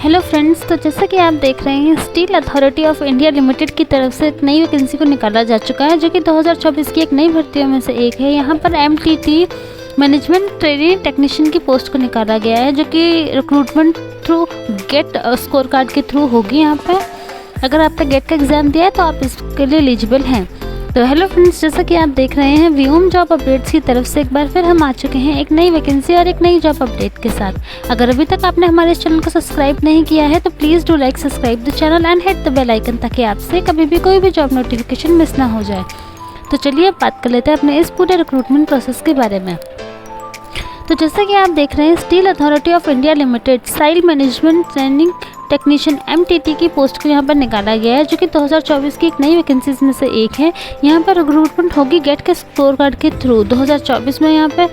Hello friends, तो जैसा कि आप देख रहे हैं steel authority of India limited की तरफ से एक नई वैकेंसी को निकाला जा चुका है, जो कि 2024 की एक नई भर्तियों में से एक है। यहाँ पर MTT मैनेजमेंट ट्रेनिंग टेक्नीशियन की पोस्ट को निकाला गया है, जो कि recruitment through GATE score card के थ्रू होगी। यहाँ पर अगर आपने गेट का एग्ज़ाम दिया है तो आप इसके लिए एलिजिबल हैं। तो हेलो फ्रेंड्स, जैसा कि आप देख रहे हैं व्योम जॉब अपडेट्स की तरफ से एक बार फिर हम आ चुके हैं एक नई वैकेंसी और एक नई जॉब अपडेट के साथ। अगर अभी तक आपने हमारे इस चैनल को सब्सक्राइब नहीं किया है तो please do like subscribe the channel and hit the bell icon, ताकि आपसे कभी भी कोई भी जॉब नोटिफिकेशन मिस ना हो जाए। तो चलिए अब बात कर लेते हैं अपने इस पूरे रिक्रूटमेंट प्रोसेस के बारे में। तो जैसा कि आप देख रहे हैं steel authority of India limited SAIL management training technician MTT की पोस्ट को यहाँ पर निकाला गया है, जो कि 2024 की एक नई वैकेंसीज में से एक है। यहाँ पर रिक्रूटमेंट होगी गेट के स्कोर कार्ड के थ्रू। 2024 में यहाँ पे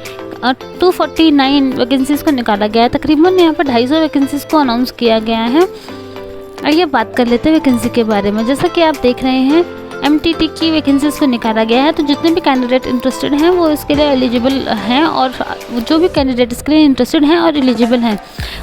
249 वैकेंसीज़ को निकाला गया है। तकरीबन यहाँ पर 250 वैकेंसीज़ को अनाउंस किया गया है। आइए बात कर लेते हैं वैकेंसी के बारे में। जैसा कि आप देख रहे हैं MTT की वैकेंसीज़ को निकाला गया है, तो जितने भी कैंडिडेट इंटरेस्टेड हैं वो इसके लिए एलिजिबल हैं, और जो भी कैंडिडेट इसके लिए इंटरेस्टेड हैं और एलिजिबल हैं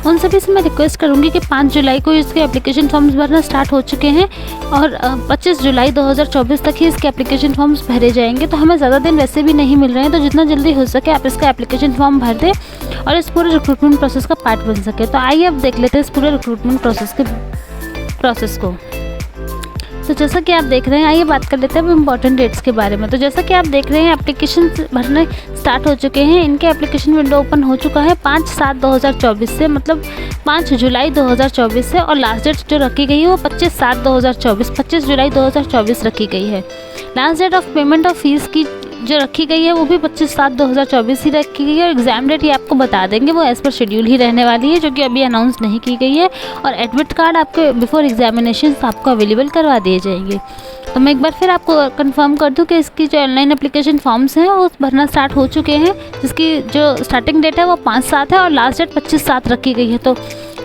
उन सभी से मैं रिक्वेस्ट करूंगी कि 5 जुलाई को इसके एप्लीकेशन फॉर्म्स भरना स्टार्ट हो चुके हैं और 25 जुलाई 2024 तक ही इसके एप्लीकेशन फॉर्म्स भरे जाएंगे। तो हमें ज़्यादा दिन वैसे भी नहीं मिल रहे हैं, तो जितना जल्दी हो सके आप इसका एप्लीकेशन फॉर्म भर दें और इस पूरे रिक्रूटमेंट प्रोसेस का पार्ट बन सके। तो आइए अब देख लेते हैं इस पूरे रिक्रूटमेंट प्रोसेस को। तो जैसा कि आप देख रहे हैं, आइए बात कर लेते हैं अब इम्पॉर्टेंट डेट्स के बारे में। तो जैसा कि आप देख रहे हैं एप्लीकेशन भरने स्टार्ट हो चुके हैं। इनके एप्लीकेशन विंडो ओपन हो चुका है 5/7/2024 से, मतलब 5 जुलाई 2024 से, और लास्ट डेट जो रखी गई है वो 25 जुलाई 2024 रखी गई है। Last date of payment of fees की जो रखी गई है वो भी 25/7/2024 ही रखी गई है, और एग्ज़ाम डेट ये आपको बता देंगे वो एज़ पर शेड्यूल ही रहने वाली है, जो कि अभी अनाउंस नहीं की गई है। और एडमिट कार्ड आपके बिफोर एग्जामिनेशन आपको अवेलेबल करवा दिए जाएंगे। तो मैं एक बार फिर आपको कंफर्म कर दूं कि इसकी जो ऑनलाइन एप्लीकेशन फॉर्म्स हैं वो भरना स्टार्ट हो चुके हैं, जिसकी जो स्टार्टिंग डेट है वो 5/7 है और लास्ट डेट 25/7 रखी गई है। तो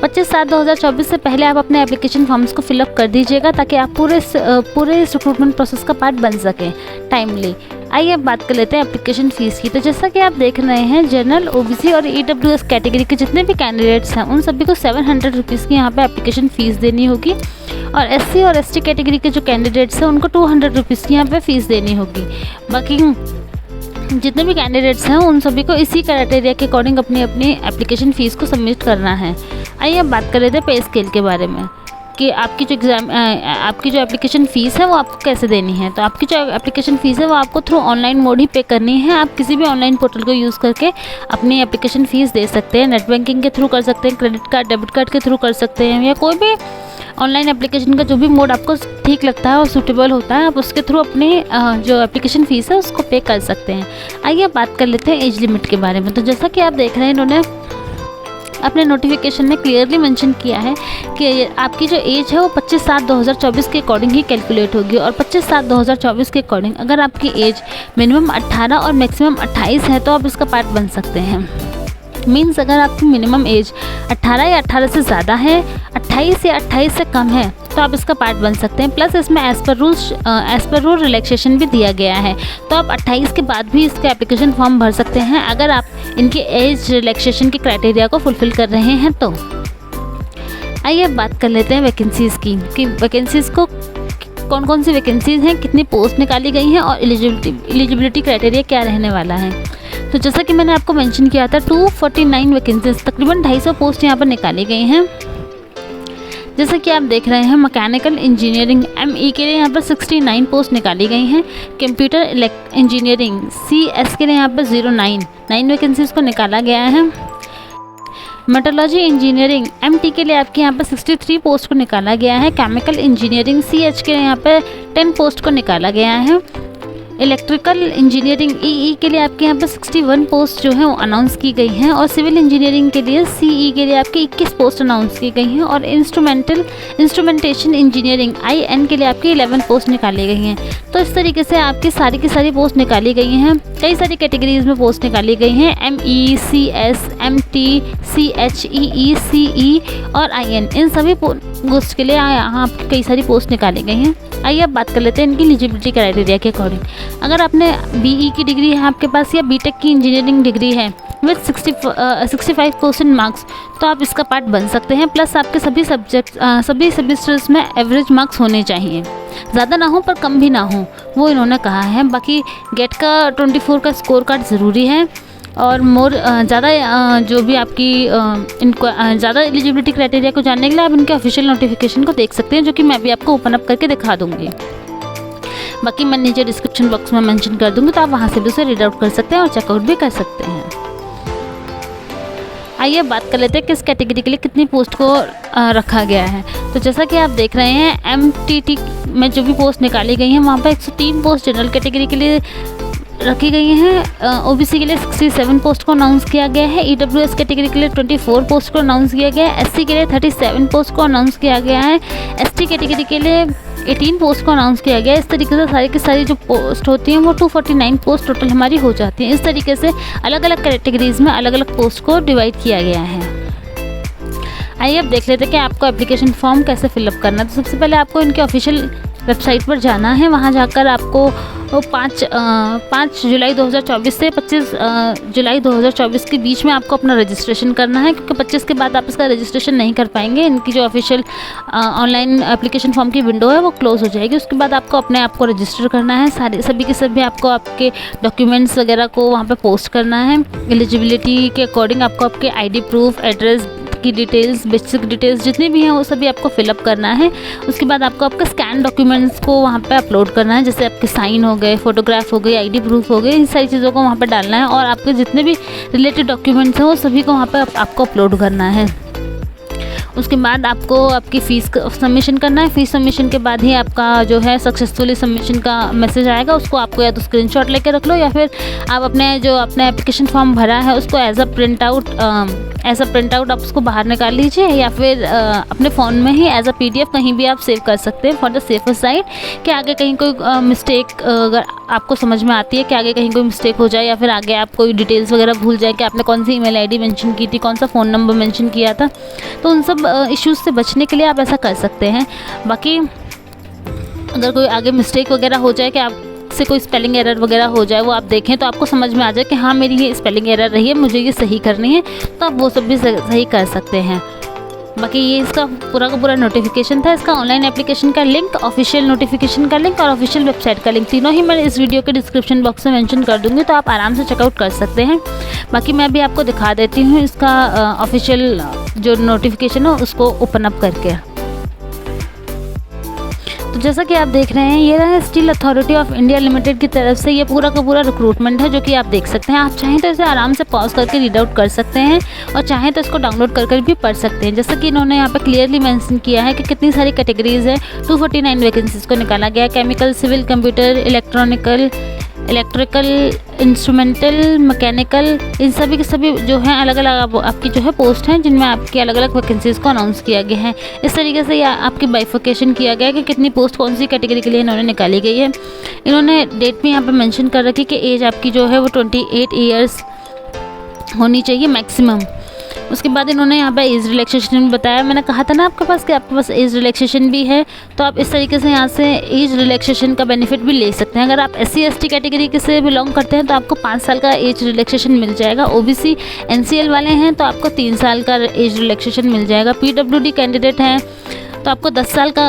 25/7/2024 से पहले आप अपने एप्लीकेशन फॉर्म्स को फिलअप कर दीजिएगा, ताकि आप पूरे इस रिक्रूटमेंट प्रोसेस का पार्ट बन सकें टाइमली। आइए अब बात कर लेते हैं एप्लीकेशन फ़ीस की। तो जैसा कि आप देख रहे हैं जनरल, OBC और EWS कैटेगरी के जितने भी कैंडिडेट्स हैं उन सभी को 700 रुपीज़ की यहाँ पे एप्लीकेशन फ़ीस देनी होगी, और SC और ST कैटेगरी के जो कैंडिडेट्स हैं उनको 200 रुपीज़ की यहाँ पे फ़ीस देनी होगी। बाकी जितने भी कैंडिडेट्स हैं उन सभी को इसी क्राइटेरिया के अकॉर्डिंग अपनी अपनी एप्लीकेशन फ़ीस को सबमिट करना है। आइए अब बात कर लेते हैं पे स्केल के बारे में कि आपकी जो एप्लीकेशन फ़ीस है वो आपको कैसे देनी है। तो आपकी जो एप्लीकेशन फ़ीस है वो आपको थ्रू ऑनलाइन मोड ही पे करनी है। आप किसी भी ऑनलाइन पोर्टल को यूज़ करके अपनी एप्लीकेशन फ़ीस दे सकते हैं। नेट बैंकिंग के थ्रू कर सकते हैं, क्रेडिट कार्ड, डेबिट कार्ड के थ्रू कर सकते हैं, या कोई भी ऑनलाइन एप्लीकेशन का जो भी मोड आपको ठीक लगता है और सूटेबल होता है आप उसके थ्रू अपनी जो एप्लीकेशन फ़ीस है उसको पे कर सकते हैं। आइए बात कर लेते हैं एज लिमिट के बारे में। तो जैसा कि आप देख रहे हैं इन्होंने अपने नोटिफिकेशन में क्लियरली मेंशन किया है कि आपकी जो एज है वो 25/7/2024 के अकॉर्डिंग ही कैलकुलेट होगी, और 25/7/2024 के अकॉर्डिंग अगर आपकी एज मिनिमम 18 और मैक्सिमम 28 है तो आप इसका पार्ट बन सकते हैं। मीन्स अगर आपकी मिनिमम एज 18 या 18 से ज़्यादा है, 28 या 28 से कम है तो आप इसका पार्ट बन सकते हैं। प्लस इसमें एज़ पर रूल रिलैक्सेशन भी दिया गया है, तो आप 28 के बाद भी इसका एप्लीकेशन फॉर्म भर सकते हैं अगर आप इनके एज रिलैक्सेशन के क्राइटेरिया को फुलफ़िल कर रहे हैं। तो आइए अब बात कर लेते हैं वैकेंसीज़ की कि वैकेंसीज़ को कौन कौन सी वैकेंसीज़ हैं, कितनी पोस्ट निकाली गई हैं और एलिजिबिलिटी क्राइटेरिया क्या रहने वाला है। तो जैसा कि मैंने आपको मेंशन किया था 249 वैकेंसीज, तकरीबन 250 पोस्ट यहाँ पर निकाली गई हैं। जैसा कि आप देख रहे हैं मैकेनिकल इंजीनियरिंग ME के लिए यहाँ पर 69 पोस्ट निकाली गई हैं। कंप्यूटर इंजीनियरिंग CS के लिए यहाँ पर 9 वैकेंसीज़ को निकाला गया है। मेटलर्जी इंजीनियरिंग MT के लिए आपके यहाँ पर 63 पोस्ट को निकाला गया है। केमिकल इंजीनियरिंग CH के लिए यहाँ पर 10 पोस्ट को निकाला गया है। इलेक्ट्रिकल इंजीनियरिंग EE के लिए आपके यहाँ पर 61 पोस्ट जो है वो अनाउंस की गई हैं, और सिविल इंजीनियरिंग के लिए CE के लिए आपकी 21 पोस्ट अनाउंस की गई हैं, और इंस्ट्रूमेंटेशन इंजीनियरिंग IN के लिए आपकी 11 पोस्ट निकाली गई हैं। तो इस तरीके से आपकी सारी की सारी पोस्ट निकाली गई हैं। कई सारी कैटेगरीज में पोस्ट निकाली गई हैं, ME, CS, MT, CH, EE, CE और IN, इन सभी पोस्ट के लिए यहाँ आपकी कई सारी पोस्ट निकाली गई हैं। आइए अब बात कर लेते हैं इनकी एलिजिबिलिटी क्राइटेरिया के अकॉर्डिंग। अगर आपने BE की डिग्री है आपके पास या BTech की इंजीनियरिंग डिग्री है विथ 65% मार्क्स, तो आप इसका पार्ट बन सकते हैं। प्लस आपके सभी सेमेस्टर्स में एवरेज मार्क्स होने चाहिए, ज़्यादा ना हो पर कम भी ना हो, वो इन्होंने कहा है। बाकी गेट का 24 का स्कोर कार्ड ज़रूरी है, और ज़्यादा जो भी आपकी इनको ज़्यादा एलिजिबिलिटी क्राइटेरिया को जानने के लिए आप इनके ऑफिशियल नोटिफिकेशन को देख सकते हैं, जो कि मैं भी आपको ओपन अप करके दिखा दूँगी। बाकी मैं नीचे डिस्क्रिप्शन बॉक्स में मेंशन कर दूँगी, तो आप वहाँ से भी उसे रीड आउट कर सकते हैं और चेकआउट भी कर सकते हैं। आइए बात कर लेते हैं किस कैटेगरी के लिए कितनी पोस्ट को रखा गया है। तो जैसा कि आप देख रहे हैं, MTT में जो भी पोस्ट निकाली गई हैं वहाँ पर 103 पोस्ट जनरल कैटेगरी के लिए रखी गई हैं। OBC के लिए 67 पोस्ट को अनाउंस किया गया है। EWS कैटेगरी के लिए 24 पोस्ट को अनाउंस किया गया है। SC के लिए 37 पोस्ट को अनाउंस किया गया है। ST कैटेगरी के लिए 18 पोस्ट को अनाउंस किया गया है। इस तरीके से सारी की सारी जो पोस्ट होती हैं वो 249 पोस्ट टोटल हमारी हो जाती हैं। इस तरीके से अलग अलग कैटेगरीज में अलग अलग पोस्ट को डिवाइड किया गया है। आइए अब देख लेते हैं कि आपको एप्लीकेशन फॉर्म कैसे फिलअप करना है। तो सबसे पहले आपको इनके ऑफिशियल वेबसाइट पर जाना है। वहाँ जाकर आपको 5 जुलाई 2024 से 25 जुलाई 2024 के बीच में आपको अपना रजिस्ट्रेशन करना है, क्योंकि 25 के बाद आप इसका रजिस्ट्रेशन नहीं कर पाएंगे। इनकी जो ऑफिशियल ऑनलाइन एप्लीकेशन फॉर्म की विंडो है वो क्लोज हो जाएगी। उसके बाद आपको अपने आप को रजिस्टर करना है। सभी के सभी आपको आपके डॉक्यूमेंट्स वगैरह को वहाँ पे पोस्ट करना है। एलिजिबिलिटी के अकॉर्डिंग आपको आपके ID प्रूफ, एड्रेस की डिटेल्स, बेसिक डिटेल्स जितनी भी हैं वो सभी आपको फिलअप करना है। उसके बाद आपको आपके स्कैन डॉक्यूमेंट्स को वहाँ पे अपलोड करना है, जैसे आपके साइन हो गए, फोटोग्राफ हो गई, ID प्रूफ हो गए, इन सारी चीज़ों को वहाँ पे डालना है। और आपके जितने भी रिलेटेड डॉक्यूमेंट्स हैं वो सभी को वहाँ पे आपको अपलोड करना है। उसके बाद आपको आपकी फ़ीस सबमिशन करना है। फ़ीस सबमिशन के बाद ही आपका जो है सक्सेसफुली सबमिशन का मैसेज आएगा। उसको आपको या तो स्क्रीनशॉट लेके रख लो, या फिर आप अपने एप्लीकेशन फॉर्म भरा है उसको एज अ प्रिंट आउट आप उसको बाहर निकाल लीजिए, या फिर अपने फ़ोन में ही एज अ PDF कहीं भी आप सेव कर सकते हैं फॉर द सेफर साइड, कि आगे कहीं कोई मिस्टेक अगर आपको समझ में आती है कि आगे कहीं कोई मिस्टेक हो जाए, या फिर आगे आप कोई डिटेल्स वगैरह भूल जाए कि आपने कौन सी ईमेल ID मेंशन की थी, कौन सा फ़ोन नंबर मेंशन किया था, तो उन सब इश्यूज़ से बचने के लिए आप ऐसा कर सकते हैं। बाकी अगर कोई आगे मिस्टेक वगैरह हो जाए कि आप से कोई स्पेलिंग एरर वगैरह हो जाए, वो आप देखें तो आपको समझ में आ जाए कि हाँ मेरी ये स्पेलिंग एरर रही है, मुझे ये सही करनी है, तो आप वो सब भी सही कर सकते हैं। बाकी ये इसका पूरा का पूरा नोटिफिकेशन था। इसका ऑनलाइन एप्लीकेशन का लिंक, ऑफिशियल नोटिफिकेशन का लिंक और ऑफिशियल वेबसाइट का लिंक, तीनों ही मैं इस वीडियो के डिस्क्रिप्शन बॉक्स में मेंशन कर दूंगी, तो आप आराम से चेकआउट कर सकते हैं। बाकी मैं भी आपको दिखा देती हूँ इसका ऑफिशियल जो नोटिफिकेशन है उसको ओपन अप करके। तो जैसा कि आप देख रहे हैं, ये रहा steel authority of India limited की तरफ से ये पूरा का पूरा रिक्रूटमेंट है, जो कि आप देख सकते हैं। आप चाहें तो इसे आराम से पॉज करके रीड आउट कर सकते हैं, और चाहें तो इसको डाउनलोड कर भी पढ़ सकते हैं। जैसा कि इन्होंने यहाँ पे क्लियरली मेंशन किया है कि कितनी सारी कैटेगरीज है। 249 वैकेंसीज को निकाला गया है। Chemical, civil, computer, electrical, instrumental, mechanical, इन सभी के सभी जो हैं अलग अलग आपकी जो है पोस्ट हैं, जिनमें आपकी अलग अलग वैकेंसीज़ को अनाउंस किया गया है। इस तरीके से आपकी बाइफिकेशन किया गया है कि कितनी पोस्ट कौन सी कैटेगरी के लिए इन्होंने निकाली गई है। इन्होंने डेट भी यहाँ पे मेंशन कर रखी कि एज आपकी जो है वो 28 ईयर्स होनी चाहिए मैक्सिमम। उसके बाद इन्होंने यहाँ पे एज रिलैक्सेशन बताया। मैंने कहा था ना आपके पास कि आपके पास एज रिलैक्सेशन भी है, तो आप इस तरीके से यहाँ से एज रिलैक्सेशन का बेनिफिट भी ले सकते हैं। अगर आप SC ST कैटेगरी के से बिलोंग करते हैं तो आपको 5 साल का एज रिलैक्सेशन मिल जाएगा। OBC NCL वाले हैं तो आपको 3 साल का एज रिलैक्सेशन मिल जाएगा। PWD कैंडिडेट हैं तो आपको 10 साल का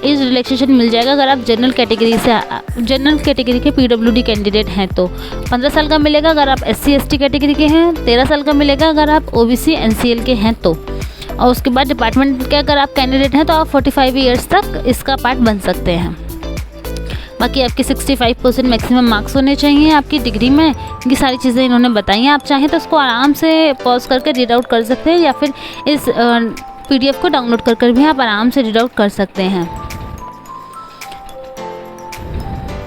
एज रिलैक्सेशन मिल जाएगा। अगर आप जनरल कैटेगरी के PWD कैंडिडेट हैं तो 15 साल का मिलेगा। अगर आप SC ST कैटेगरी के हैं 13 साल का मिलेगा। अगर आप OBC NCL के हैं तो, और उसके बाद डिपार्टमेंट के अगर आप कैंडिडेट हैं तो आप 45 ईयर्स तक इसका पार्ट बन सकते हैं। बाकी आपके 65% मैक्सिमम मार्क्स होने चाहिए आपकी डिग्री में। ये सारी चीज़ें इन्होंने बताई हैं। आप चाहें तो इसको आराम से पॉज करके रीड आउट कर सकते हैं, या फिर इस PDF को डाउनलोड कर भी आप आराम से रीड आउट कर सकते हैं।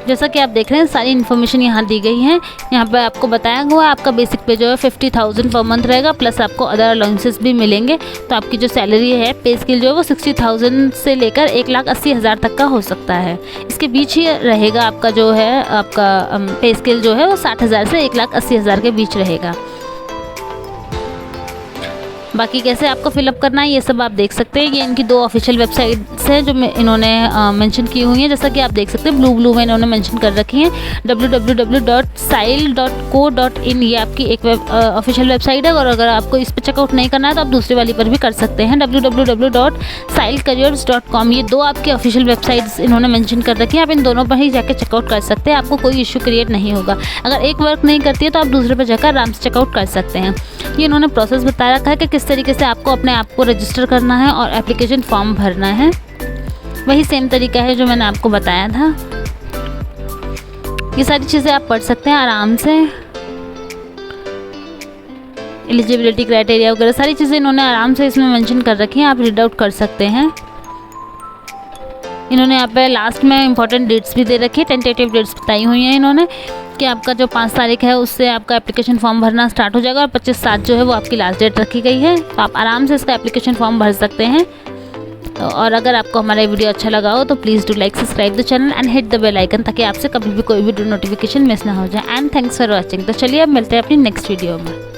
जैसा कि आप देख रहे हैं सारी इन्फॉर्मेशन यहाँ दी गई है। यहाँ पे आपको बताया हुआ है आपका बेसिक पे जो है 50,000 पर मंथ रहेगा, प्लस आपको अदर अलाउंसेस भी मिलेंगे। तो आपकी जो सैलरी है, पे स्केल जो है वो 60,000 से लेकर 1,80,000 तक का हो सकता है। इसके बीच ही रहेगा आपका जो है आपका पे स्केल जो है वो 60,000 से 1,80,000 के बीच रहेगा। बाकी कैसे आपको फिलअप करना है ये सब आप देख सकते हैं। ये इनकी 2 ऑफिशियल वेबसाइट्स हैं जो इन्होंने मेंशन की हुई हैं। जैसा कि आप देख सकते हैं ब्लू में इन्होंने मेंशन कर रखी हैं www.sile.co.in, ये आपकी एक ऑफिशियल वेबसाइट है। और अगर आपको इस पर चेकआउट नहीं करना है तो आप दूसरी वाली पर भी कर सकते हैं, www.silecareers.com। ये 2 आपकी ऑफिशियल वेबसाइट्स इन्होंने मेंशन कर रखी हैं। आप इन दोनों पर ही जाकर चेकआउट कर सकते हैं, आपको कोई इशू क्रिएट नहीं होगा। अगर एक वर्क नहीं करती है तो आप दूसरे पर जाकर आराम से चेकआउट कर सकते हैं। ये इन्होंने प्रोसेस बता रखा है कि किस तरीके से आपको अपने आप को रजिस्टर करना है और एप्लीकेशन फॉर्म भरना है। वही सेम तरीका है जो मैंने आपको बताया था। ये सारी चीज़ें आप पढ़ सकते हैं आराम से। एलिजिबिलिटी क्राइटेरिया वगैरह सारी चीज़ें इन्होंने आराम से इसमें मेंशन कर रखी हैं, आप रीड आउट कर सकते हैं। इन्होंने यहाँ पे लास्ट में इंपॉर्टेंट डेट्स भी दे रखी है, टेंटेटिव डेट्स बताई हुई हैं इन्होंने कि आपका जो 5 तारीख है उससे आपका एप्लीकेशन फॉर्म भरना स्टार्ट हो जाएगा और 25/7 जो है वो आपकी लास्ट डेट रखी गई है। तो आप आराम से इसका एप्लीकेशन फॉर्म भर सकते हैं। और अगर आपको हमारा वीडियो अच्छा लगा हो तो please do like, subscribe the channel and hit the bell icon, ताकि आपसे कभी भी कोई भी नोटिफिकेशन मिस ना हो जाए। And thanks for watching. तो चलिए अब मिलते हैं अपनी नेक्स्ट वीडियो में।